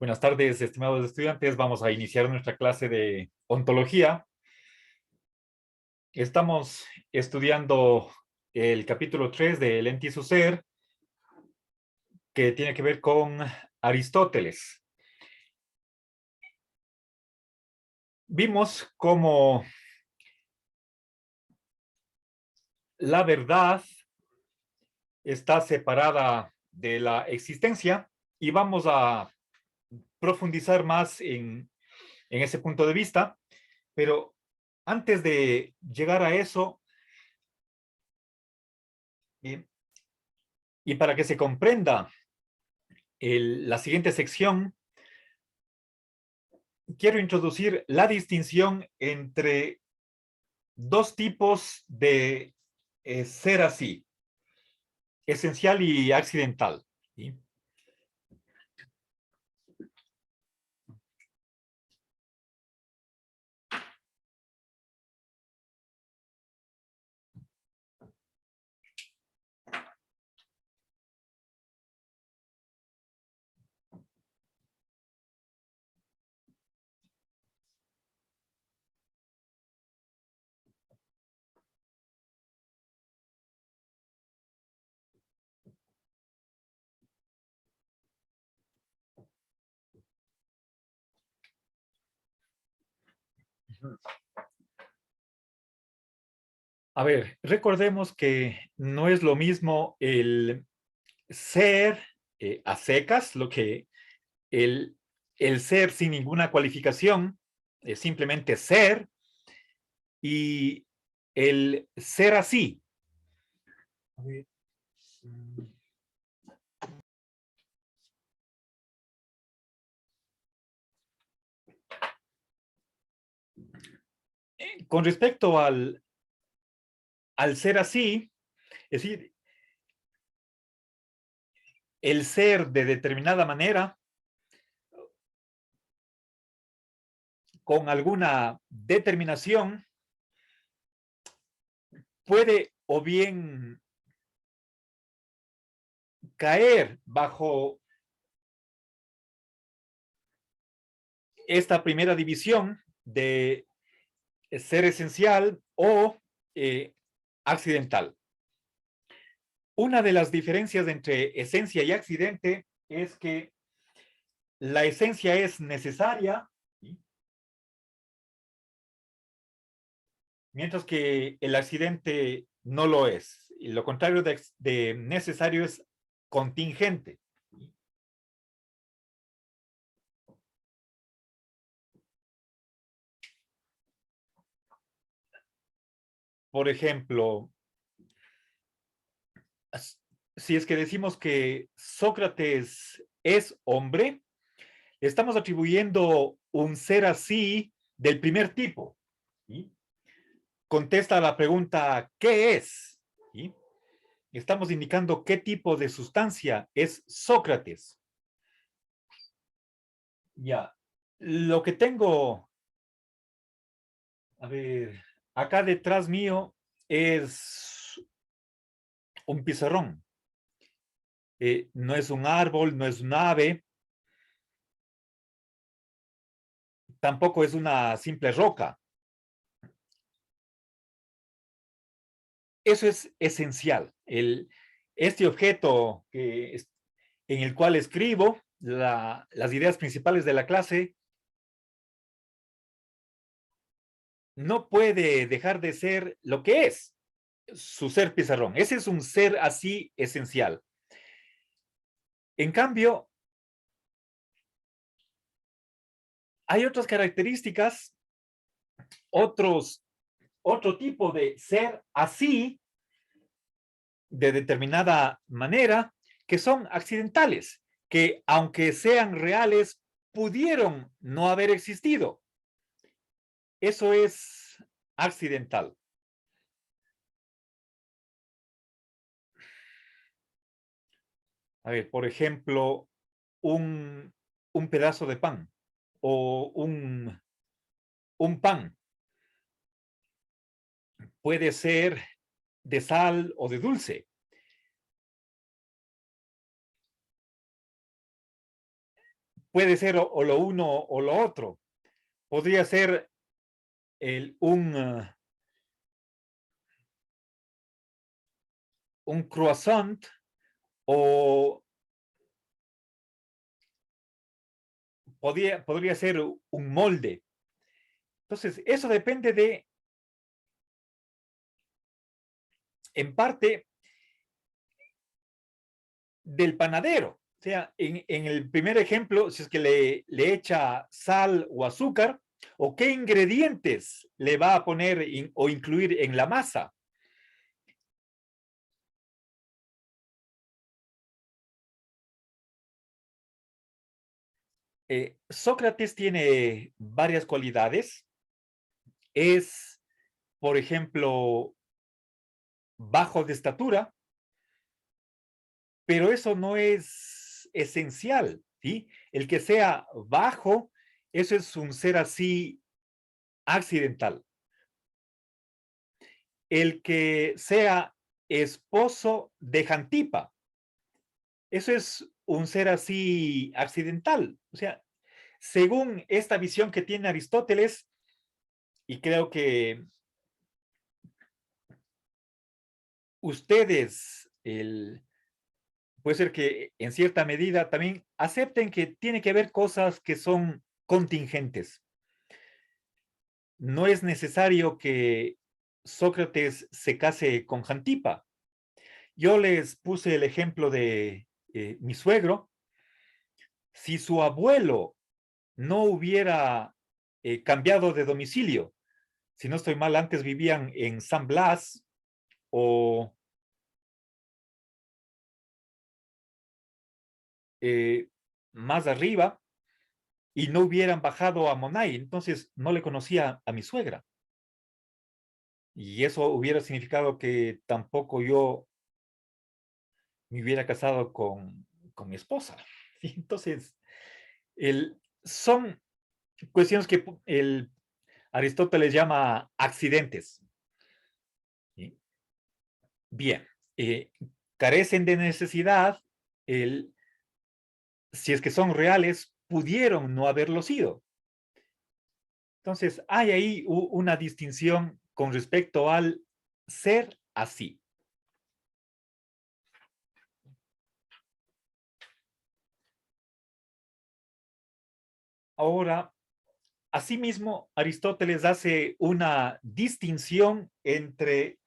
Buenas tardes, estimados estudiantes. Vamos a iniciar nuestra clase de ontología. Estamos estudiando el capítulo 3 de Enti y su ser, que tiene que ver con Aristóteles. Vimos cómo la verdad está separada de la existencia y vamos a profundizar más en ese punto de vista, pero antes de llegar a eso, y para que se comprenda la siguiente sección, quiero introducir la distinción entre dos tipos de ser así, esencial y accidental, ¿sí? A ver, recordemos que no es lo mismo el ser a secas, lo que el, el ser sin ninguna cualificación, es simplemente ser, y el ser así. A ver. Con respecto al ser así, es decir, el ser de determinada manera, con alguna determinación, puede o bien caer bajo esta primera división de ser esencial o accidental. Una de las diferencias entre esencia y accidente es que la esencia es necesaria, ¿sí?, mientras que el accidente no lo es. Y lo contrario de necesario es contingente. Por ejemplo, si es que decimos que Sócrates es hombre, estamos atribuyendo un ser así del primer tipo, ¿sí? Contesta la pregunta, ¿qué es? ¿Sí? Estamos indicando qué tipo de sustancia es Sócrates. Ya, lo que tengo, a ver, acá detrás mío es un pizarrón. No es un árbol, no es un ave, tampoco es una simple roca. Eso es esencial. Este objeto en el cual escribo las ideas principales de la clase no puede dejar de ser lo que es su ser pizarrón. Ese es un ser así esencial. En cambio, hay otras características, otro tipo de ser así de determinada manera que son accidentales, que aunque sean reales, pudieron no haber existido. Eso es accidental. A ver, por ejemplo, un pedazo de pan o un pan puede ser de sal o de dulce. puede ser o lo uno o lo otro. Podría ser un croissant o podría ser un molde. Entonces, eso depende en parte, del panadero. O sea, en el primer ejemplo, si es que le echa sal o azúcar, o qué ingredientes le va a poner o incluir en la masa. Sócrates tiene varias cualidades. Es, por ejemplo, bajo de estatura, pero eso no es esencial, ¿sí? El que sea bajo, eso es un ser así accidental. El que sea esposo de Jantipa, eso es un ser así accidental. O sea, según esta visión que tiene Aristóteles, y creo que ustedes, puede ser que en cierta medida también acepten que tiene que haber cosas que son contingentes. No es necesario que Sócrates se case con Jantipa. Yo les puse el ejemplo de mi suegro. Si su abuelo no hubiera cambiado de domicilio, si no estoy mal, antes vivían en San Blas o eh, más arriba y no hubieran bajado a Monay, entonces no le conocía a mi suegra. Y eso hubiera significado que tampoco yo me hubiera casado con mi esposa. Entonces, son cuestiones que el Aristóteles llama accidentes. ¿Sí? Bien, carecen de necesidad, el, si es que son reales, pudieron no haberlo sido. Entonces, hay ahí una distinción con respecto al ser así. Ahora, asimismo, Aristóteles hace una distinción entre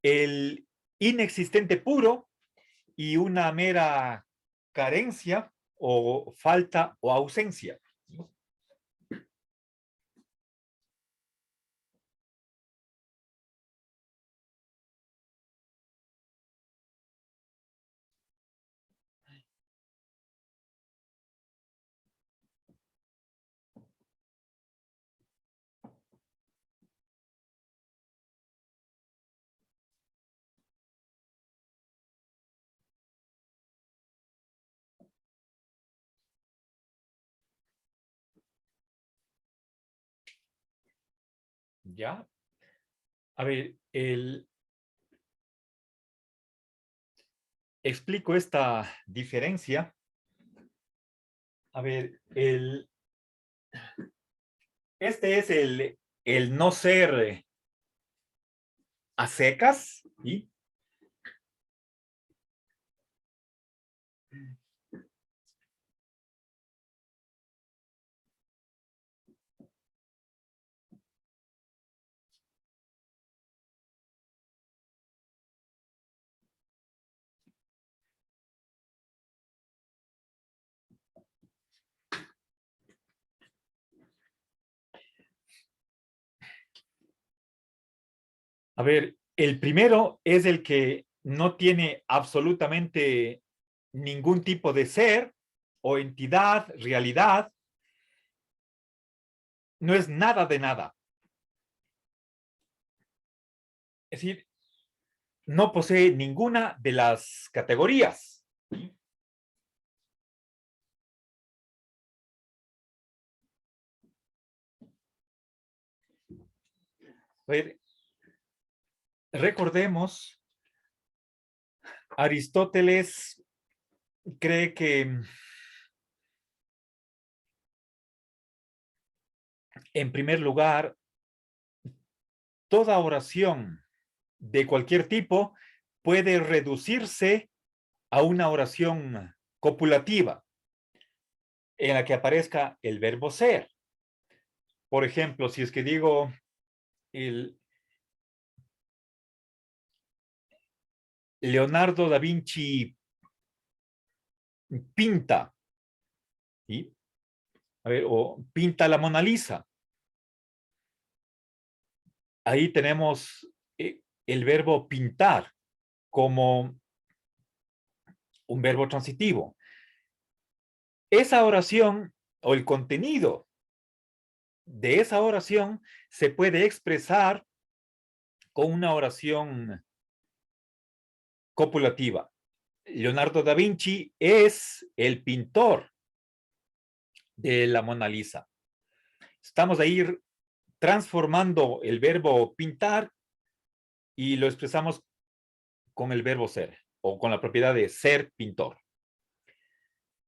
el inexistente puro y una mera carencia o falta o ausencia. ¿Ya? A ver, explico esta diferencia. A ver, este es el no ser a secas, ¿sí? A ver, el primero es el que no tiene absolutamente ningún tipo de ser o entidad, realidad, no es nada de nada. Es decir, no posee ninguna de las categorías. A ver, recordemos, Aristóteles cree que En primer lugar, toda oración de cualquier tipo puede reducirse a una oración copulativa en la que aparezca el verbo ser. Por ejemplo, si es que digo, el Leonardo da Vinci pinta, ¿sí? A ver, o pinta la Mona Lisa. Ahí tenemos el verbo pintar como un verbo transitivo. Esa oración o el contenido de esa oración se puede expresar con una oración copulativa. Leonardo da Vinci es el pintor de la Mona Lisa. Estamos ahí transformando el verbo pintar y lo expresamos con el verbo ser o con la propiedad de ser pintor.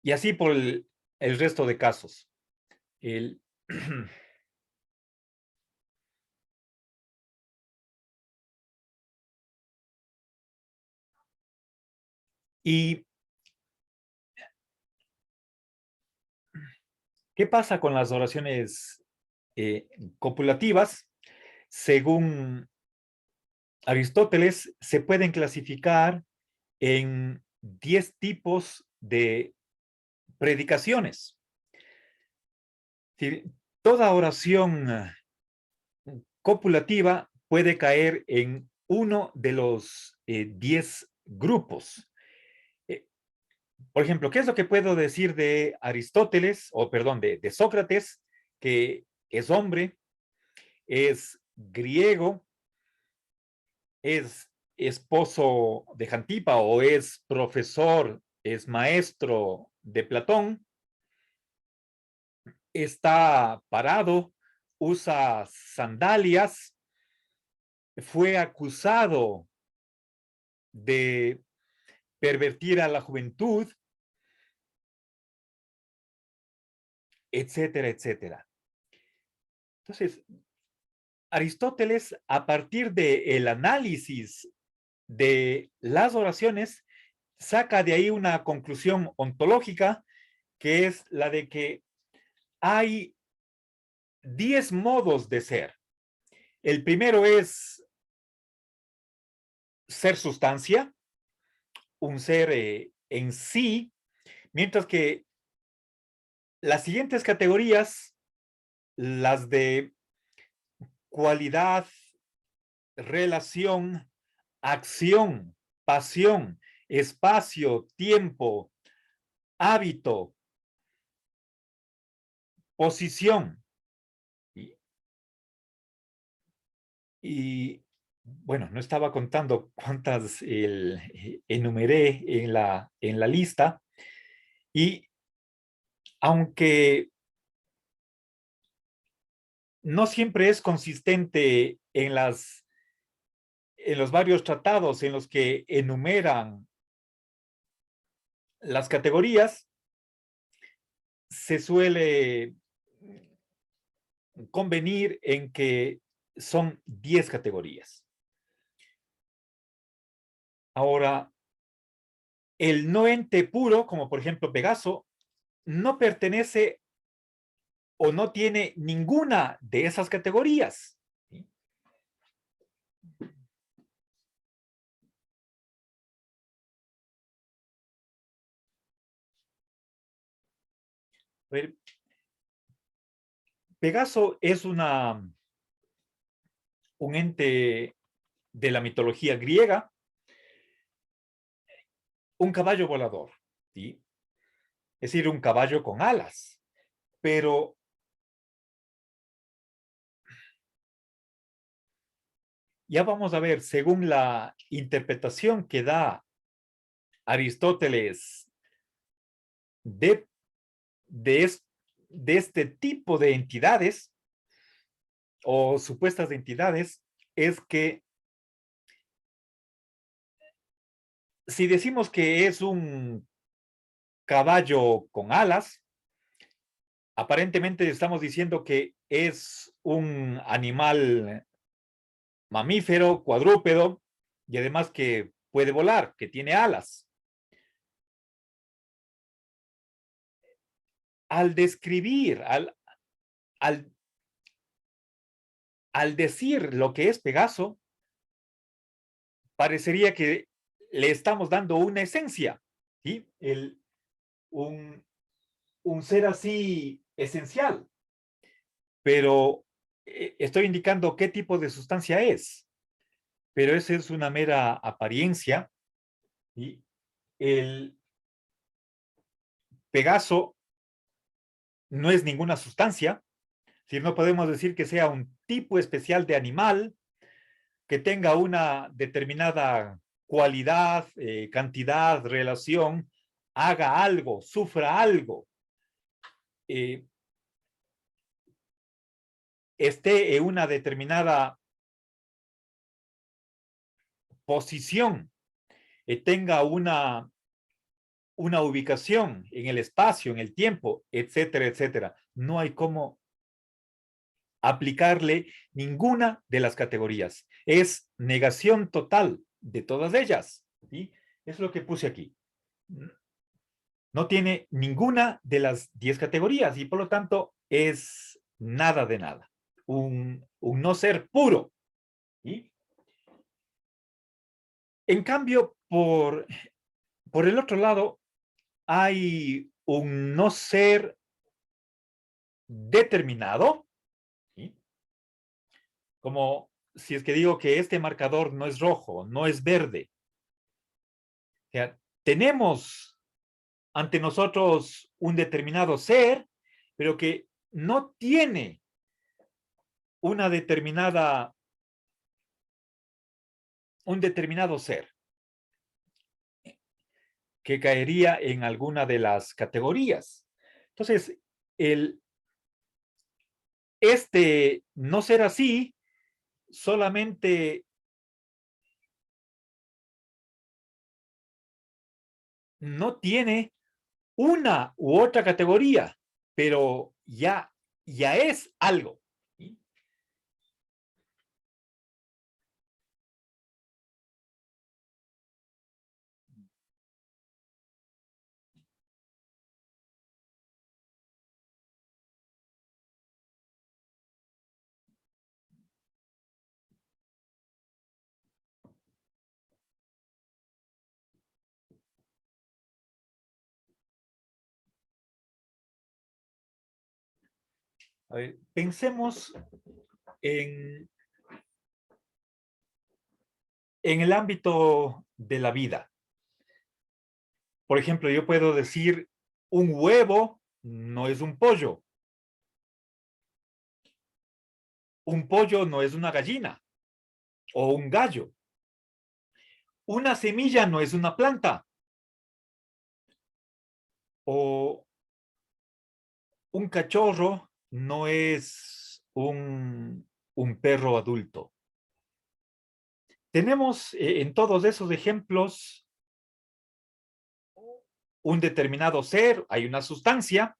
Y así por el resto de casos. El, ¿Y qué pasa con las oraciones copulativas? Según Aristóteles, se pueden clasificar en 10 tipos de predicaciones. Es toda oración copulativa puede caer en uno de los 10 grupos. Eh, por ejemplo, ¿qué es lo que puedo decir de Aristóteles, o perdón, de Sócrates, que es hombre, es griego, es esposo de Jantipa o es profesor, es maestro de Platón, está parado, usa sandalias, fue acusado de pervertir a la juventud, etcétera, etcétera. Entonces, Aristóteles, a partir del análisis de las oraciones, saca de ahí una conclusión ontológica, que es la de que hay 10 modos de ser. El primero es ser sustancia, un ser en sí, mientras que las siguientes categorías, las de cualidad, relación, acción, pasión, espacio, tiempo, hábito, posición. Y, y bueno, no estaba contando cuántas enumeré en la lista. Y aunque no siempre es consistente en los varios tratados en los que enumeran las categorías, se suele convenir en que son 10 categorías. Ahora, el no ente puro, como por ejemplo Pegaso, no pertenece o no tiene ninguna de esas categorías. A ver, Pegaso es un ente de la mitología griega, un caballo volador, ¿sí? Es decir, un caballo con alas. Pero ya vamos a ver, según la interpretación que da Aristóteles de, de, es, de este tipo de entidades o supuestas entidades, es que si decimos que es un caballo con alas, aparentemente estamos diciendo que es un animal mamífero, cuadrúpedo, y además que puede volar, que tiene alas. Al describir, al, al decir lo que es Pegaso, parecería que le estamos dando una esencia, ¿sí? Un, un ser así esencial, pero estoy indicando qué tipo de sustancia es, pero esa es una mera apariencia, y el Pegaso no es ninguna sustancia, si no podemos decir que sea un tipo especial de animal que tenga una determinada cualidad, cantidad, relación, haga algo, sufra algo, eh, esté en una determinada posición, tenga una ubicación en el espacio, en el tiempo, etcétera, etcétera. No hay cómo aplicarle ninguna de las categorías. Es negación total de todas ellas. ¿Sí? Es lo que puse aquí. No tiene ninguna de las 10 categorías y por lo tanto es nada de nada. Un no ser puro. ¿Sí? En cambio, por el otro lado, hay un no ser determinado, ¿sí? Como si es que digo que este marcador no es rojo, no es verde. O sea, tenemos ante nosotros un determinado ser, pero que no tiene una determinada, un determinado ser que caería en alguna de las categorías. Entonces, el, este no ser así solamente no tiene una u otra categoría, pero ya es algo. ¿Sí? A ver, pensemos en, en el ámbito de la vida. Por ejemplo, yo puedo decir un huevo no es un pollo. Un pollo no es una gallina o un gallo. Una semilla no es una planta o un cachorro no es un perro adulto. Tenemos en todos esos ejemplos un determinado ser, hay una sustancia.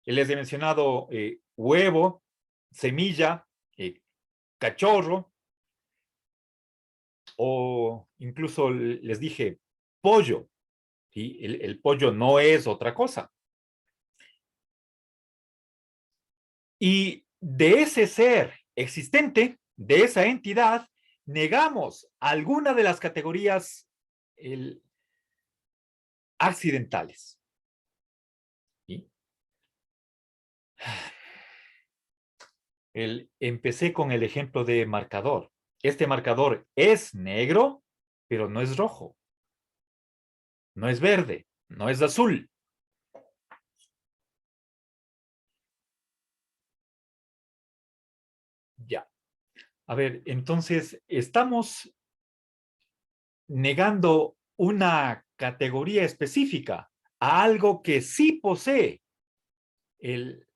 Les he mencionado huevo, semilla, cachorro, o incluso les dije pollo. ¿Sí? El pollo no es otra cosa. Y de ese ser existente, de esa entidad, negamos alguna de las categorías accidentales. ¿Sí? Empecé con el ejemplo de marcador. Este marcador es negro, pero no es rojo, no es verde, no es azul. Ya. A ver, entonces estamos negando una categoría específica a algo que sí posee el,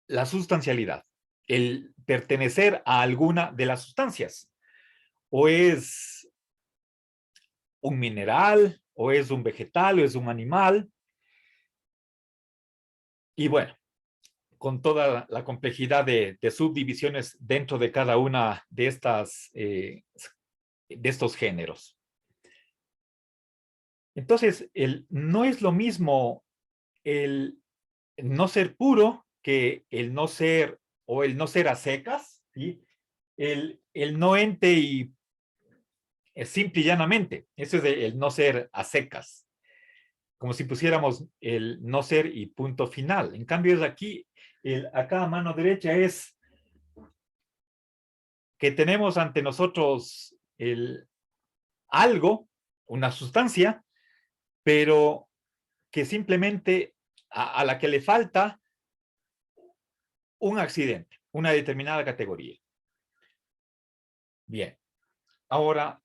la sustancialidad, el pertenecer a alguna de las sustancias. O es un mineral, o es un vegetal, o es un animal. Y bueno, con toda la complejidad de subdivisiones dentro de cada una de estos géneros. Entonces, no es lo mismo el no ser puro que el no ser o el no ser a secas, ¿sí? El no ente y simple y llanamente. Eso es el no ser a secas, como si pusiéramos el no ser y punto final. En cambio, es aquí, acá a mano derecha es que tenemos ante nosotros algo, una sustancia, pero que simplemente a la que le falta un accidente, una determinada categoría. Bien, ahora,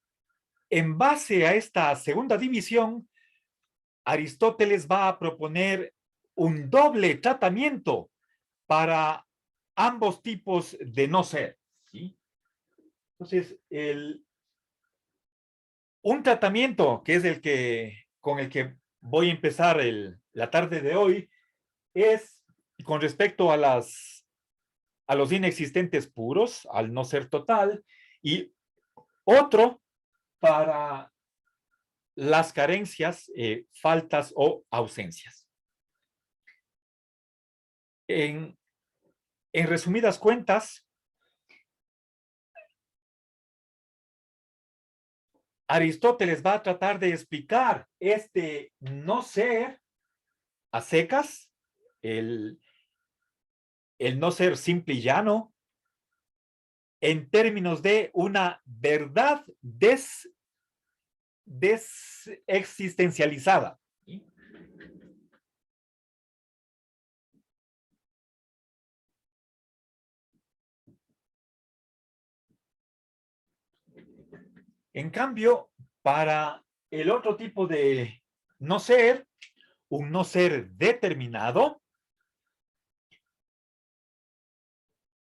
en base a esta segunda división, Aristóteles va a proponer un doble tratamiento para ambos tipos de no ser, ¿sí? Entonces, un tratamiento que es con el que voy a empezar la tarde de hoy es con respecto a los inexistentes puros, al no ser total, y otro para las carencias, faltas o ausencias. En, en resumidas cuentas, Aristóteles va a tratar de explicar este no ser a secas, el, el no ser simple y llano, en términos de una verdad desexistencializada. ¿Sí? En cambio, para el otro tipo de no ser, un no ser determinado,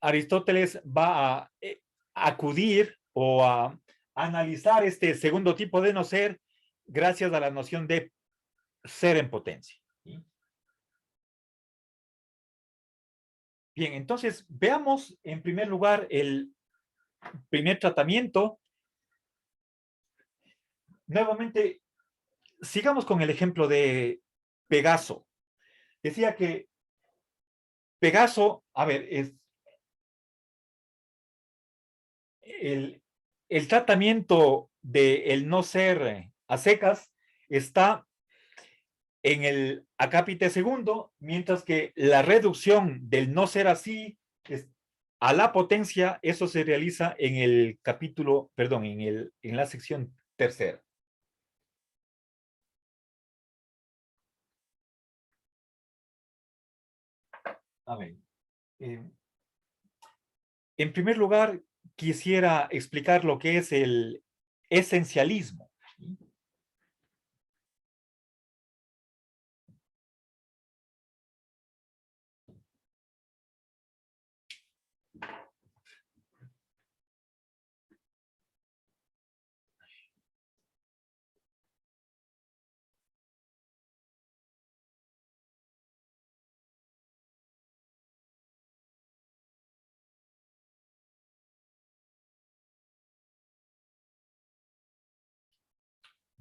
Aristóteles va a acudir o a analizar este segundo tipo de no ser gracias a la noción de ser en potencia. ¿Sí? Bien, entonces veamos en primer lugar el primer tratamiento. Nuevamente, sigamos con el ejemplo de Pegaso. Decía que Pegaso, a ver, es el, el tratamiento del no ser a secas está en el acápite segundo, mientras que la reducción del no ser así a la potencia, eso se realiza en el capítulo, perdón, en la sección tercera. A ver, eh, en primer lugar, quisiera explicar lo que es el esencialismo.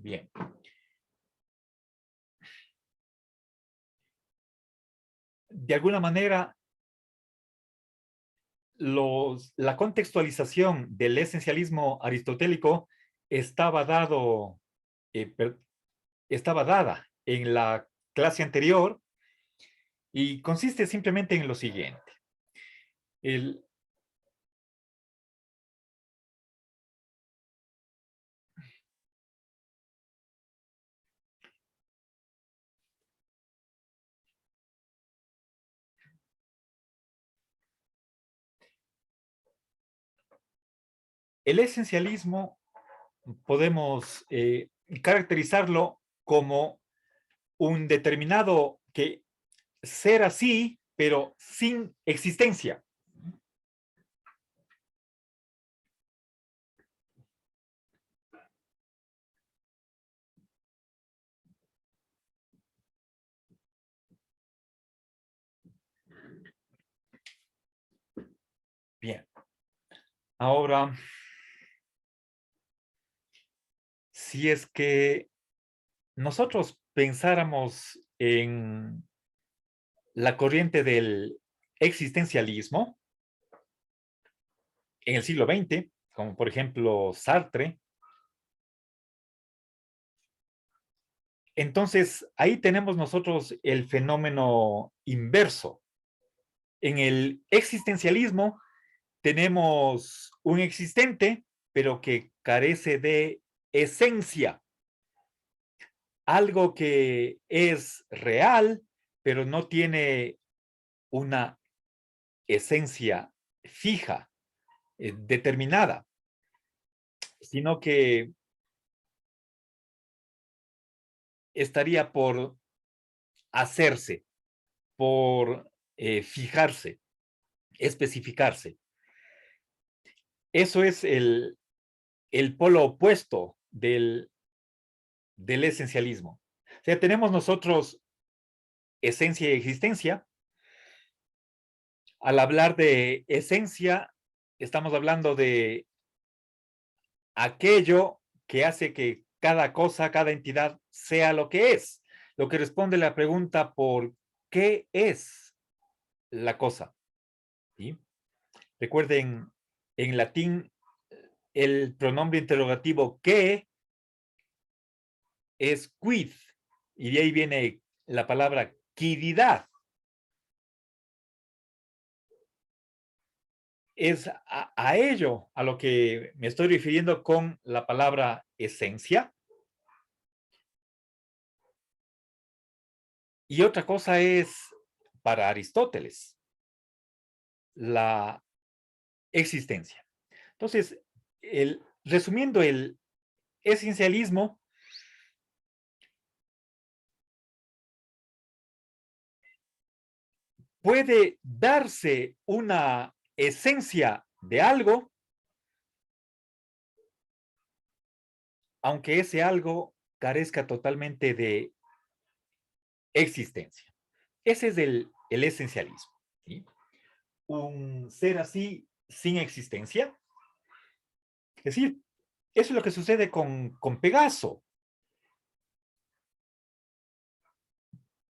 Bien. De alguna manera, la contextualización del esencialismo aristotélico estaba eh, estaba dada en la clase anterior y consiste simplemente en lo siguiente. El, el esencialismo podemos caracterizarlo como un determinado que ser así, pero sin existencia. Ahora, si es que nosotros pensáramos en la corriente del existencialismo en el siglo XX, como por ejemplo Sartre, entonces ahí tenemos nosotros el fenómeno inverso. En el existencialismo tenemos un existente, pero que carece de esencia, algo que es real, pero no tiene una esencia fija, determinada, sino que estaría por hacerse, por fijarse, especificarse. Eso es el polo opuesto del esencialismo. O sea, tenemos nosotros esencia y existencia. Al hablar de esencia, estamos hablando de aquello que hace que cada cosa, cada entidad sea lo que es, lo que responde la pregunta por qué es la cosa. ¿Sí? Recuerden, en latín, el pronombre interrogativo que es quid, y de ahí viene la palabra quididad. Es a ello a lo que me estoy refiriendo con la palabra esencia. Y otra cosa es, para Aristóteles, la existencia. Entonces, resumiendo, el esencialismo puede darse una esencia de algo, aunque ese algo carezca totalmente de existencia. Ese es el esencialismo. ¿Sí? Un ser así sin existencia. Es decir, eso es lo que sucede con Pegaso.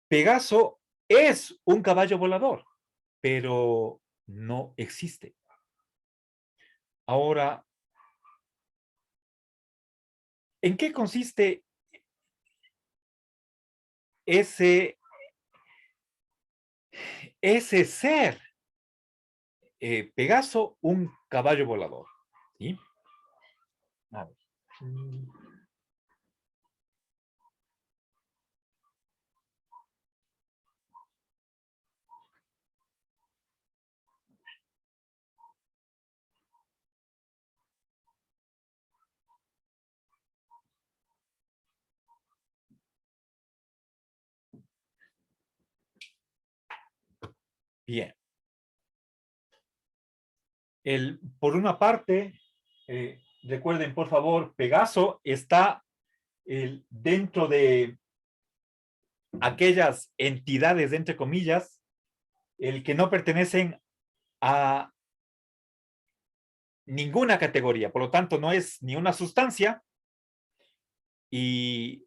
Pegaso es un caballo volador, pero no existe. Ahora, ¿en qué consiste ese, ese ser? Pegaso, un caballo volador. ¿Sí? A ver. Bien. Por una parte, recuerden por favor, Pegaso está dentro de aquellas entidades, entre comillas, el que no pertenecen a ninguna categoría, por lo tanto no es ni una sustancia y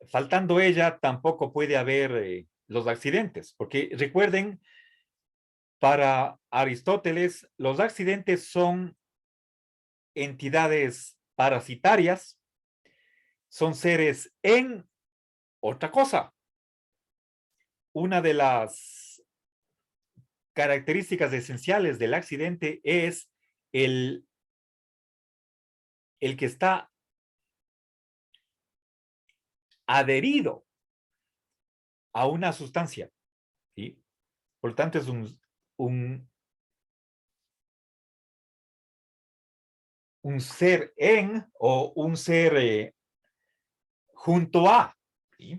faltando ella tampoco puede haber los accidentes, porque recuerden, para Aristóteles los accidentes son entidades parasitarias, son seres en otra cosa. Una de las características esenciales del accidente es el, el que está adherido a una sustancia. ¿Sí? Por lo tanto, es un, un ser en o un ser junto a. ¿Sí?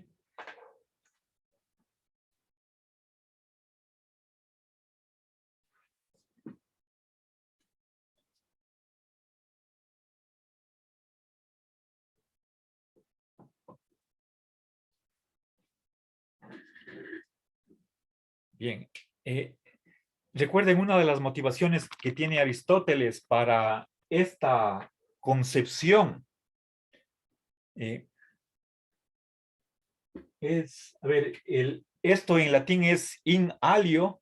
Bien. Recuerden, una de las motivaciones que tiene Aristóteles para esta concepción eh, es, a ver, esto en latín es in alio,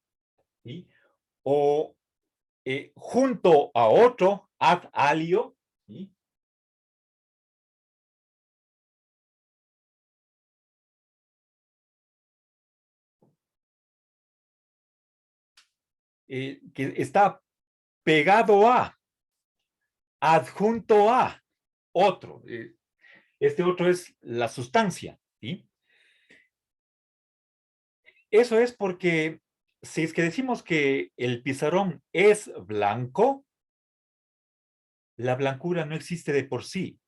¿sí? O junto a otro, ad alio, ¿sí? Que está pegado a, adjunto a otro. Este otro es la sustancia, ¿sí? Eso es porque si es que decimos que el pizarrón es blanco, la blancura no existe de por sí.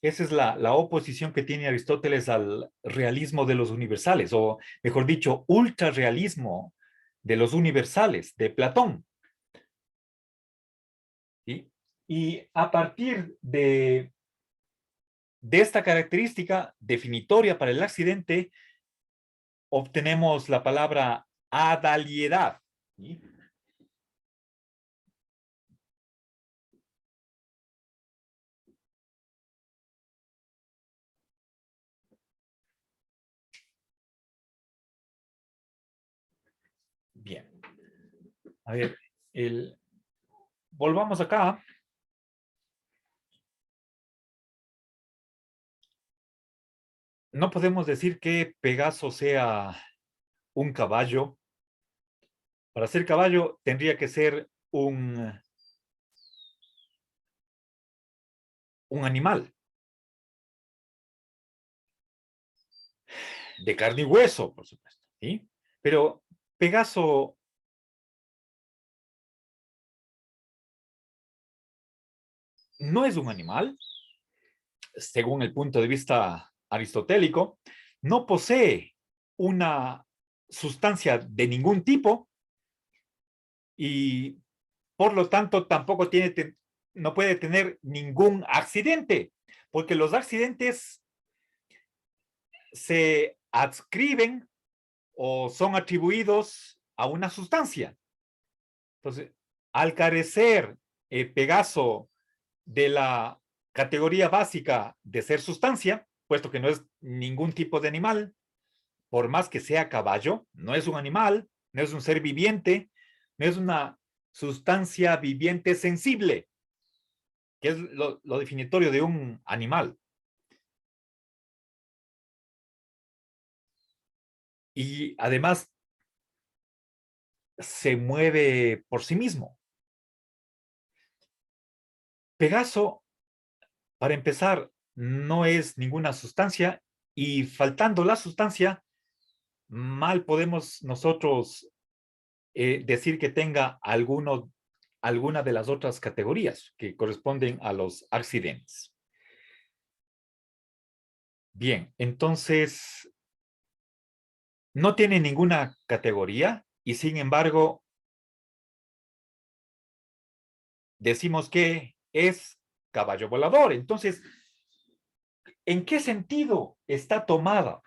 Esa es la oposición que tiene Aristóteles al realismo de los universales, o mejor dicho, ultrarrealismo de los universales, de Platón. ¿Sí? Y a partir de esta característica definitoria para el accidente, obtenemos la palabra adaliedad. ¿Sí? Bien. A ver, volvamos acá. No podemos decir que Pegaso sea un caballo. Para ser caballo tendría que ser un animal de carne y hueso, por supuesto. ¿Sí? Pero Pegaso no es un animal, según el punto de vista aristotélico, no posee una sustancia de ningún tipo y por lo tanto tampoco no puede tener ningún accidente, porque los accidentes se adscriben o son atribuidos a una sustancia. Entonces, al carecer Pegaso de la categoría básica de ser sustancia, puesto que no es ningún tipo de animal, por más que sea caballo, no es un animal, no es un ser viviente, no es una sustancia viviente sensible, que es lo definitorio de un animal. Y además se mueve por sí mismo. Pegaso, para empezar, no es ninguna sustancia y faltando la sustancia, mal podemos nosotros decir que tenga alguna de las otras categorías que corresponden a los accidentes. Bien, entonces no tiene ninguna categoría y sin embargo decimos que es caballo volador. Entonces, ¿en qué sentido está tomada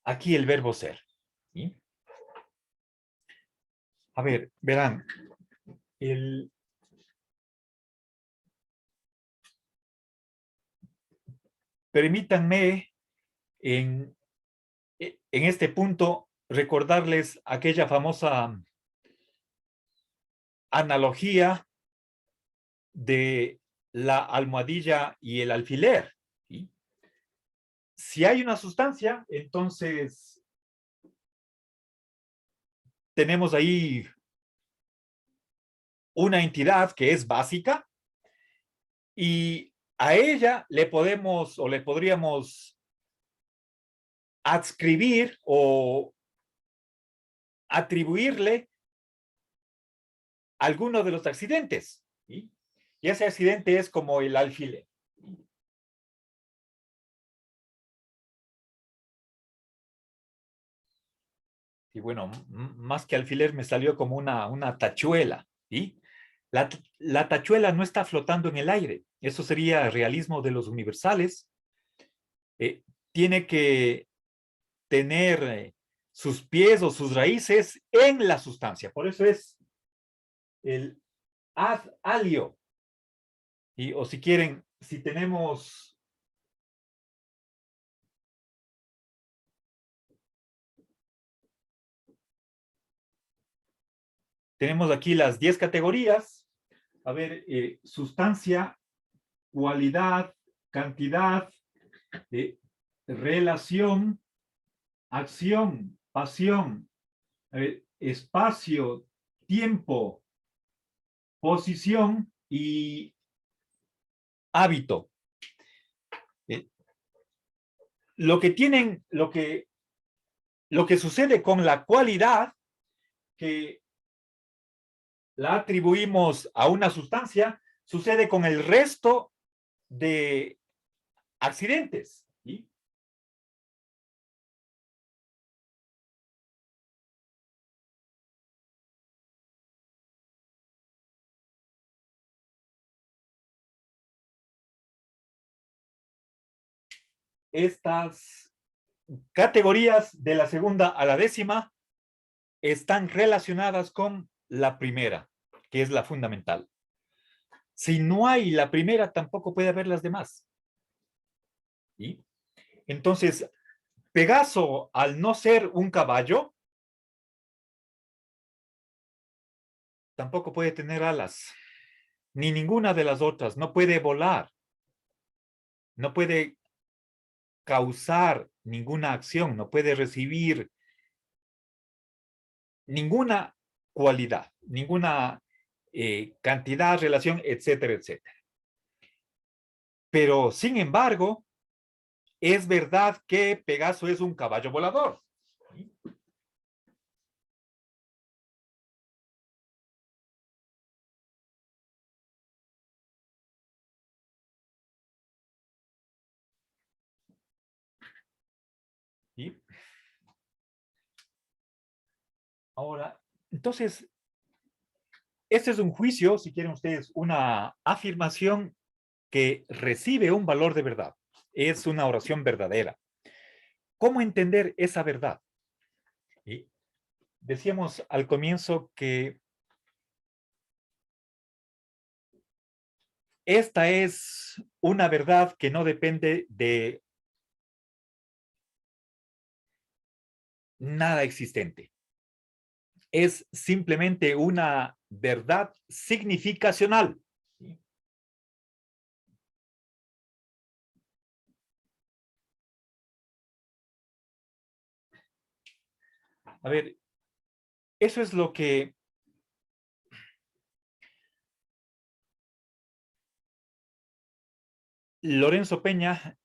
aquí el verbo ser? ¿Sí? A ver, verán, el, permítanme en, en este punto recordarles aquella famosa analogía de la almohadilla y el alfiler. ¿Sí? Si hay una sustancia, entonces tenemos ahí una entidad que es básica y a ella le podemos o le podríamos adscribir o atribuirle alguno de los accidentes. ¿Sí? Y ese accidente es como el alfiler. Y bueno, más que alfiler me salió como una tachuela. ¿Sí? La tachuela no está flotando en el aire. Eso sería realismo de los universales. Tiene que tener sus pies o sus raíces en la sustancia. Por eso es el ad alio. O si quieren, si tenemos aquí las 10 categorías. A ver, sustancia, cualidad, cantidad, relación, acción, pasión, espacio, tiempo, posición y hábito. Eh, lo que tienen, lo que sucede con la cualidad, que la atribuimos a una sustancia, sucede con el resto de accidentes. ¿Sí? Estas categorías de la segunda a la décima están relacionadas con la primera, que es la fundamental. Si no hay la primera, tampoco puede haber las demás. ¿Sí? Entonces, Pegaso, al no ser un caballo, tampoco puede tener alas, ni ninguna de las otras. No puede volar, no puede causar ninguna acción, no puede recibir ninguna cualidad, ninguna cantidad, relación, etcétera, etcétera. Pero, sin embargo, es verdad que Pegaso es un caballo volador. ¿Sí? Ahora, entonces, este es un juicio, si quieren ustedes, una afirmación que recibe un valor de verdad. Es una oración verdadera. ¿Cómo entender esa verdad? ¿Sí? Decíamos al comienzo que esta es una verdad que no depende de nada existente. Es simplemente una verdad significacional. ¿Sí? A ver, eso es lo que Lorenzo Peña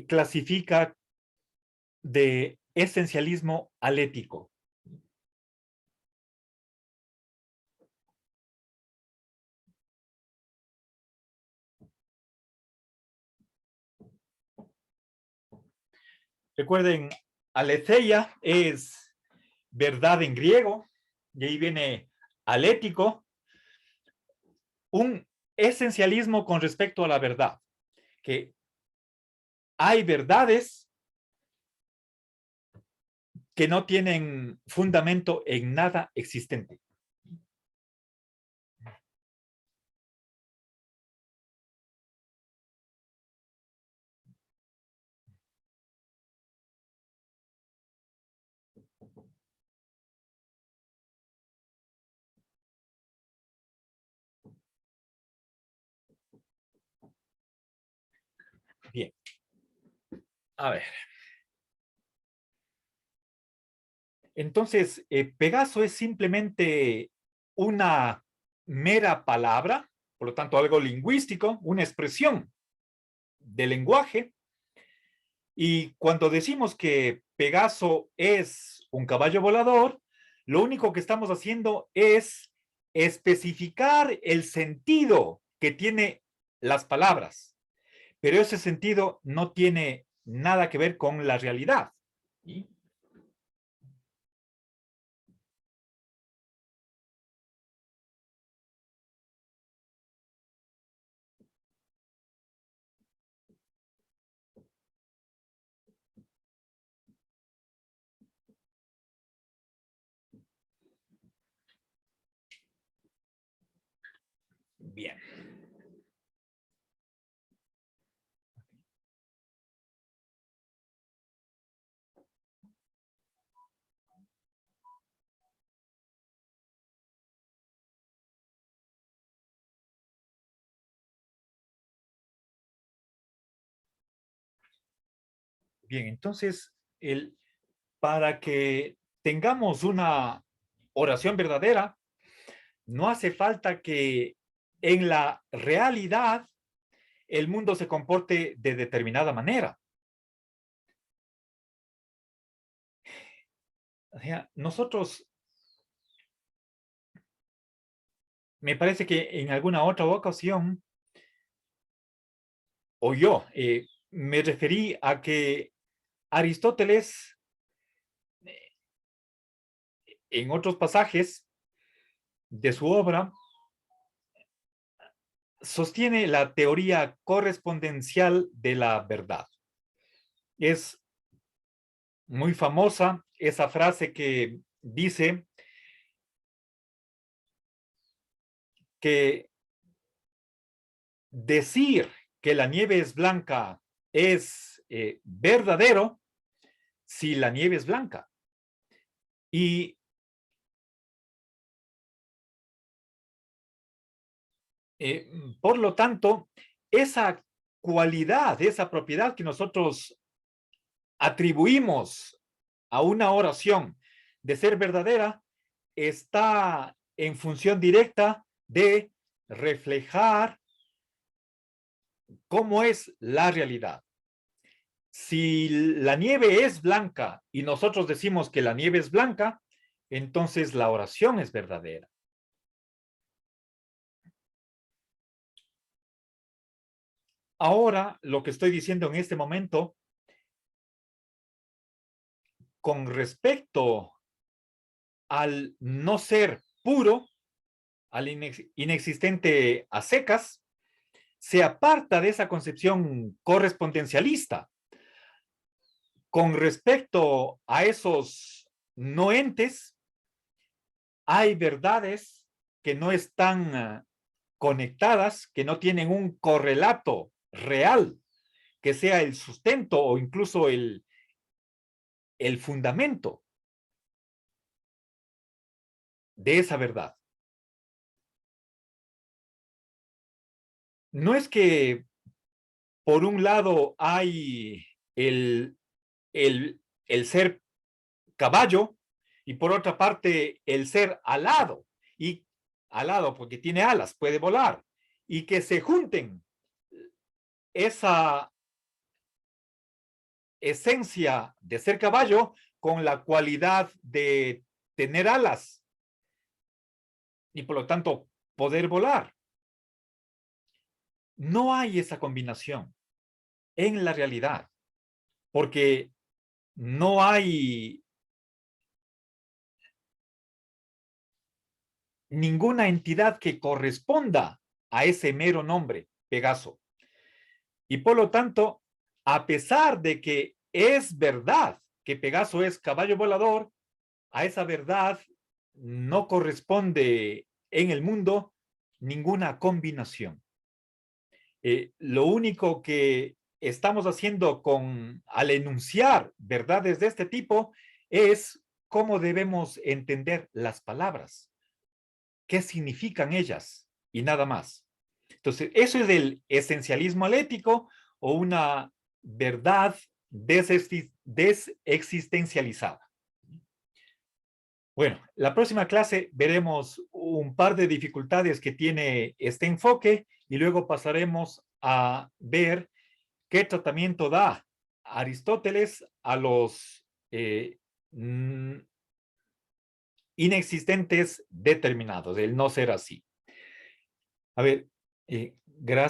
clasifica de esencialismo alético. Recuerden, aletheia es verdad en griego, y ahí viene alético, un esencialismo con respecto a la verdad, que hay verdades que no tienen fundamento en nada existente. Bien, a ver. Entonces, Pegaso es simplemente una mera palabra, por lo tanto, algo lingüístico, una expresión de lenguaje. Y cuando decimos que Pegaso es un caballo volador, lo único que estamos haciendo es especificar el sentido que tiene las palabras, pero ese sentido no tiene nada que ver con la realidad. ¿Sí? Bien, entonces, para que tengamos una oración verdadera, no hace falta que en la realidad el mundo se comporte de determinada manera. O sea, nosotros, me parece que en alguna otra ocasión, o yo, me referí a que Aristóteles, en otros pasajes de su obra, sostiene la teoría correspondencial de la verdad. Es muy famosa esa frase que dice que decir que la nieve es blanca es verdadero si la nieve es blanca. Y por lo tanto, esa cualidad, esa propiedad que nosotros atribuimos a una oración de ser verdadera, está en función directa de reflejar cómo es la realidad. Si la nieve es blanca y nosotros decimos que la nieve es blanca, entonces la oración es verdadera. Ahora, lo que estoy diciendo en este momento, con respecto al no ser puro, al inexistente a secas, se aparta de esa concepción correspondencialista. Con respecto a esos no entes, hay verdades que no están conectadas, que no tienen un correlato real, que sea el sustento o incluso el fundamento de esa verdad. No es que por un lado hay el, el ser caballo y por otra parte el ser alado, y alado porque tiene alas, puede volar, y que se junten esa esencia de ser caballo con la cualidad de tener alas y por lo tanto poder volar. No hay esa combinación en la realidad, porque no hay ninguna entidad que corresponda a ese mero nombre, Pegaso. Y por lo tanto, a pesar de que es verdad que Pegaso es caballo volador, a esa verdad no corresponde en el mundo ninguna combinación. Lo único que estamos haciendo al enunciar verdades de este tipo es cómo debemos entender las palabras, qué significan ellas y nada más. Entonces, eso es el esencialismo alético o una verdad desexistencializada. Bueno, la próxima clase veremos un par de dificultades que tiene este enfoque y luego pasaremos a ver qué tratamiento da Aristóteles a los inexistentes determinados, el no ser así. A ver, gracias.